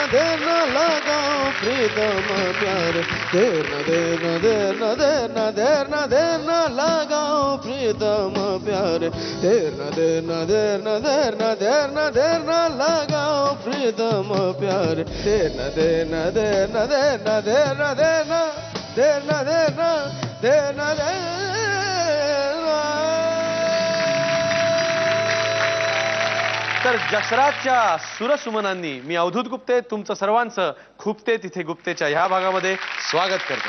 देना लगाओ प्रीतम प्यार देना लगाओ प्रीतम प्यार देना लगाओ प्रीतम प्यार देना तर जसराजच्या सुरसुमनांनी मी अवधूत गुप्ते तुमचं सर्वांचं खुपते तिथे गुप्तेच्या ह्या भागामध्ये स्वागत करतो.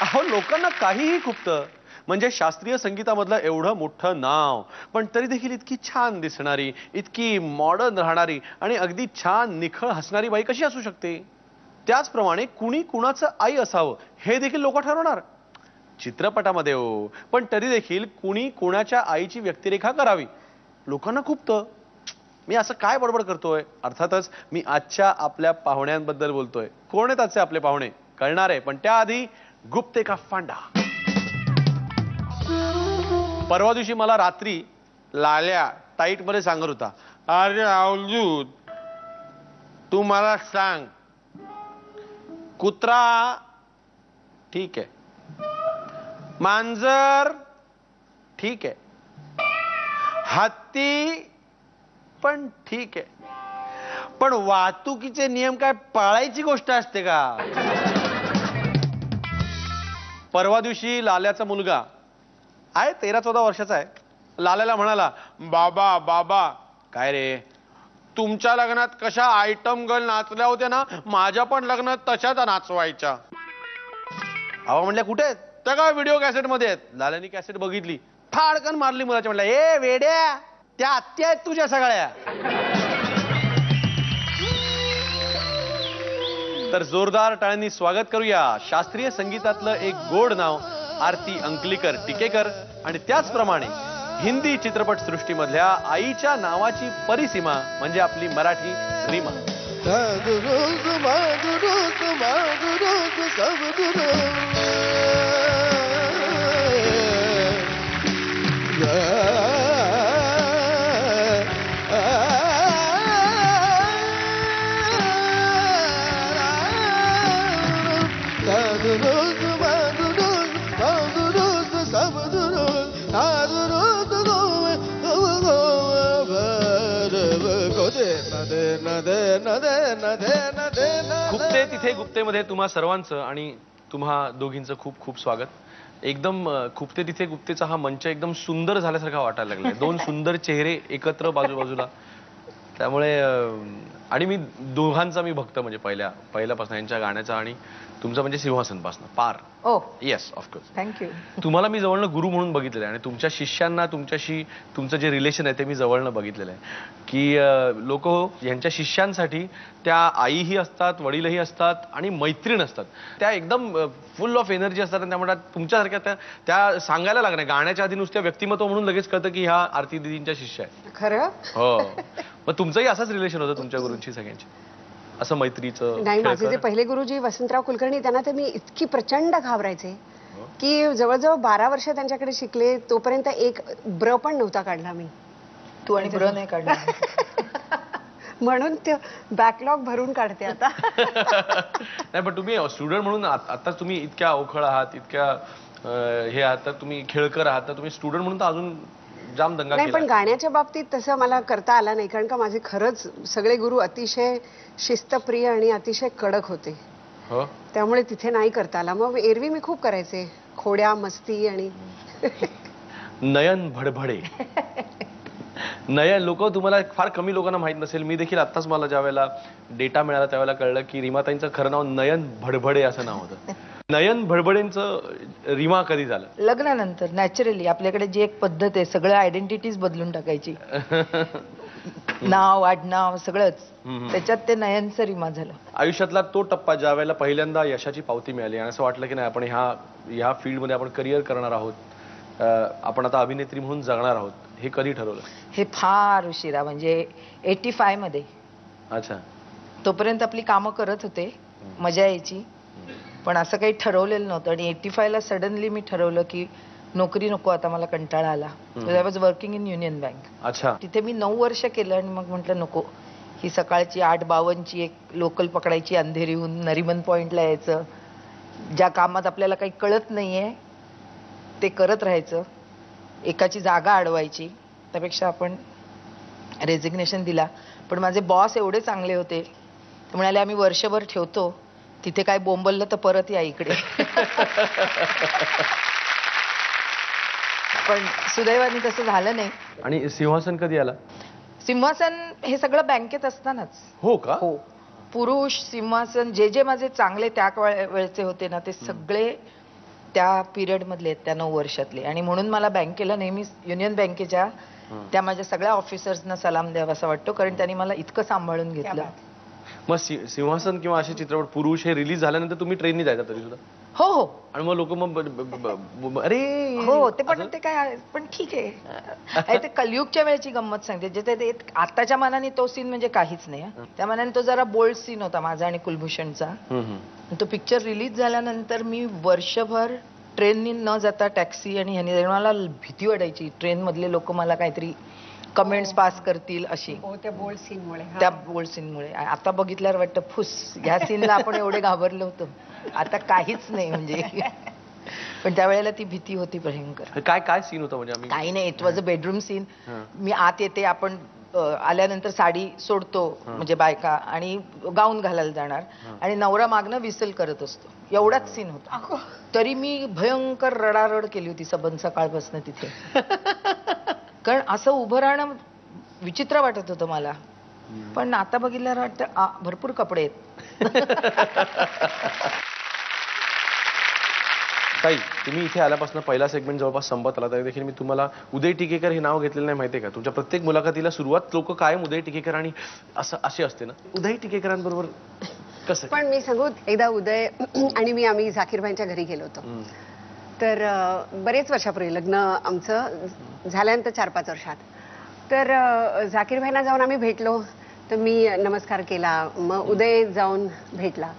अहो लोकांना काहीही खुपतं, म्हणजे शास्त्रीय संगीतामधलं एवढं मोठं नाव पण तरी देखील इतकी छान दिसणारी, इतकी मॉडर्न राहणारी आणि अगदी छान निखळ हसणारी बाई कशी असू शकते. त्याचप्रमाणे कुणी कुणाचं आई असावं हे देखील लोक ठरवणार चित्रपटामध्ये हो, पण तरी देखील कुणी कुणाच्या आईची व्यक्तिरेखा करावी लोकांना खुपतं. मी असं काय बडबड करतोय. अर्थातच मी आजच्या आपल्या पाहुण्यांबद्दल बोलतोय. कोण आहेत आजचे आपले पाहुणे कळणार आहे, पण त्याआधी गुप्ते का फांडा. परवा दिवशी मला रात्री लाल्या टाईट मध्ये सांगत होता, अरे अवधूत तू मला सांग, कुत्रा ठीक आहे, मांजर ठीक आहे, हत्ती पण ठीक आहे, पण वाहतुकीचे नियम काय पाळायची गोष्ट असते का. परवा दिवशी लाल्याचा मुलगा आहे 13-14 वर्षाचा आहे, लाल्याला म्हणाला, बाबा बाबा काय रे, तुमच्या लग्नात कशा आयटम गर्ल नाचल्या होत्या ना, माझ्या पण लग्नात तशाच नाचवायच्या. अहो म्हणल्या कुठे आहेत, त्या काय व्हिडिओ कॅसेट मध्ये आहेत. लाल्यानी कॅसेट बघितली, फाडकन मारली मुलाच्या, म्हटलं ए वेड्या, त्या आत्या आहेत तुझ्या सगळ्या. तर जोरदार टाळ्यांनी स्वागत करूया शास्त्रीय संगीतातलं एक गोड नाव आरती अंकलीकर टिकेकर आणि त्याचप्रमाणे हिंदी चित्रपट सृष्टीमधल्या आईच्या नावाची परिसीमा म्हणजे आपली मराठी रीमा. खुपते तिथे गुप्तेमध्ये तुम्हा सर्वांचं आणि तुम्हा दोघींचं खूप खूप स्वागत. एकदम खुपते तिथे गुप्तेचा हा मंच एकदम सुंदर झाल्यासारखा वाटायला लागलाय. दोन सुंदर चेहरे एकत्र बाजूबाजूला, त्यामुळे आणि मी दोघांचा मी भक्त म्हणजे पहिल्यापासून यांच्या गाण्याचा आणि तुमचं म्हणजे सिंहासनपासून पार. Yes of course. थँक्यू. तुम्हाला मी जवळनं गुरु म्हणून बघितलेलं आहे आणि तुमच्या शिष्यांना तुमच्याशी तुमचं जे रिलेशन आहे ते मी जवळनं बघितलेलं आहे की लोक यांच्या शिष्यांसाठी त्या आईही असतात, वडीलही असतात आणि मैत्रीण असतात, त्या एकदम फुल ऑफ एनर्जी असतात आणि त्या म्हणतात तुमच्यासारख्या त्या सांगायला लागणार गाण्याच्या आधी नुसत्या व्यक्तिमत्व म्हणून लगेच कळतं की ह्या आरती दिदींच्या शिष्य आहे. खरं हो. मग तुमचंही असंच रिलेशन होतं तुमच्या गुरूंची सगळ्यांची, असं मैत्रीचं. नाही, माझे जे पहिले गुरुजी वसंतराव कुलकर्णी त्यांना तर मी इतकी प्रचंड घाबरायचे की जवळजवळ 12 वर्ष त्यांच्याकडे शिकले, तोपर्यंत एक ब्र पण नव्हता काढला मी. तू आणि ब्र नाही काढला म्हणून ते बॅकलॉग भरून काढते आता. नाही पण तुम्ही स्टुडंट म्हणून आता तुम्ही इतक्या अवखळ आहात, इतक्या हे आहात, तर तुम्ही खेळकर आहात, तर तुम्ही स्टुडंट म्हणून तर अजून जाम दंगा नाही. पण गाण्याच्या बाबतीत तसं मला करता आला नाही, कारण का माझे खरंच सगळे गुरु अतिशय शिस्तप्रिय आणि अतिशय कडक होते. त्यामुळे तिथे नाही करता आला. मग एरवी मी खूप करायचे खोड्या मस्ती आणि नयन भडभडे. नयन लोक तुम्हाला फार कमी लोकांना माहित नसेल, मी देखील आत्ताच मला ज्या वेळेला डेटा मिळाला त्यावेळेला कळलं की रीमाताईंचं खरं नाव नयन भडभडे असं नाव होतं. नयन भडभडेंचं रीमा कधी झालं? लग्नानंतर. नॅचरली आपल्याकडे जी एक पद्धत आहे, सगळं आयडेंटिटीज बदलून टाकायची. नाव आडनाव सगळंच, त्याच्यात ते नयनचं रीमा झालं. आयुष्यातला तो टप्पा ज्या वेळेला पहिल्यांदा यशाची पावती मिळाली आणि असं वाटलं की नाही आपण ह्या फील्डमध्ये आपण करिअर करणार आहोत, आपण आता अभिनेत्री म्हणून जगणार आहोत, हे कधी ठरवलं? हे फार उशिरा, म्हणजे 85 मध्ये. अच्छा. तोपर्यंत आपली कामं करत होते, मजा यायची, पण असं काही ठरवलेलं नव्हतं. आणि 85 ला सडनली मी ठरवलं की नोकरी नको आता, मला कंटाळा आला. I was working in union bank. अच्छा. तिथे मी 9 वर्ष केलं आणि मग म्हटलं नको, ही सकाळची 8:52ची एक लोकल पकडायची अंधेरीहून नरिमन पॉइंटला यायचं, ज्या कामात आपल्याला काही कळत नाहीये ते करत राहायचं, एकाची जागा अडवायची. त्यापेक्षा आपण रेजिग्नेशन दिला. पण माझे बॉस एवढे चांगले होते, ते म्हणाले आम्ही वर्षभर ठेवतो, तिथे काय बोंबललं तर परत या इकडे. पण सुदैवाने तसं झालं नाही. आणि सिंहासन कधी आला? सिंहासन हे सगळं बँकेत असतानाच. हो का? हो. पुरुष सिंहासन जे जे माझे चांगले त्या वेळचे होते ना, ते सगळे त्या पिरियड मधले आहेत, त्या 9 वर्षातले. आणि म्हणून मला बँकेला नेहमी युनियन बँकेच्या त्या माझ्या सगळ्या ऑफिसर्सना सलाम द्यावा असं वाटतो, कारण त्यांनी मला इतकं सांभाळून घेतलं. मग सिंहासन किंवा असे चित्रपट पुरुष हे रिलीज झाल्यानंतर तुम्ही ट्रेननी जायचा तरी सुद्धा? हो हो आणि मग लोक मग अरे हो, ते पण ते काय, पण ठीक आहे. ते कलियुगच्या वेळेची गंमत सांगते, जे ते आताच्या मानाने तो सीन म्हणजे काहीच नाही. त्या मानाने तो जरा बोल्ड सीन होता माझा आणि कुलभूषणचा. तो पिक्चर रिलीज झाल्यानंतर मी वर्षभर ट्रेननी न जाता टॅक्सी आणि ह्यानी, मला भीती वाटायची ट्रेन मधले लोक मला काहीतरी कमेंट्स पास करतील अशी, त्या बोल्ड सीनमुळे. त्या बोल्ड सीनमुळे. आता बघितल्यावर वाटतं फुस, ह्या सीनला आपण एवढे घाबरलो होतो, आता काहीच नाही म्हणजे. पण त्यावेळेला ती भीती होती भयंकर. काय काय सीन होता म्हणजे? आम्ही काही नाही, it was a bedroom scene. मी आत येते, आपण आल्यानंतर साडी सोडतो म्हणजे बायका, आणि गाऊन घालायला जाणार, आणि नवरा मागणं विसल करत असतो, एवढाच सीन होता. तरी मी भयंकर रडारड केली होती सबन सकाळपासून तिथे. कारण असं उभं राहणं विचित्र वाटत होतं मला. पण आता बघितल्यावर वाटतं भरपूर कपडे आहेत. ताई, तुम्ही इथे आल्यापासून पहिला सेगमेंट जवळपास संपत आला, तरी देखील मी तुम्हाला उदय टिकेकर हे नाव घेतलेलं नाही, माहितीये का? तुमच्या प्रत्येक मुलाखतीला सुरुवात लोक कायम उदय टिकेकर आणि असं अशी असते ना. उदय टिकेकरांबरोबर कसं? पण मी सांगू, एकदा उदय आणि मी आम्ही झाकीरबाईंच्या घरी गेलो होतो. तर बरेच वर्षापूर्वी, लग्न आमचं झाल्यानंतर 4-5 वर्षात. तर झाकीरबाईंना जाऊन आम्ही भेटलो, तर मी नमस्कार केला. मग उदय जाऊन भेटला,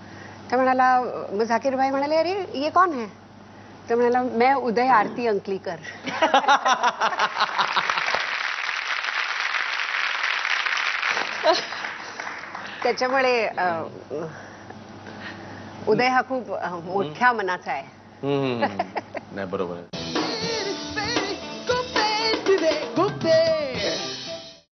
तर म्हणाला, मग झाकीरबाई म्हणाले, अरे ये कौन है? तर म्हणाला, मैं उदय आरती अंकलीकर. त्याच्यामुळे उदय हा खूप मोठ्या मनाचा आहे. नाही, बरोबर आहे.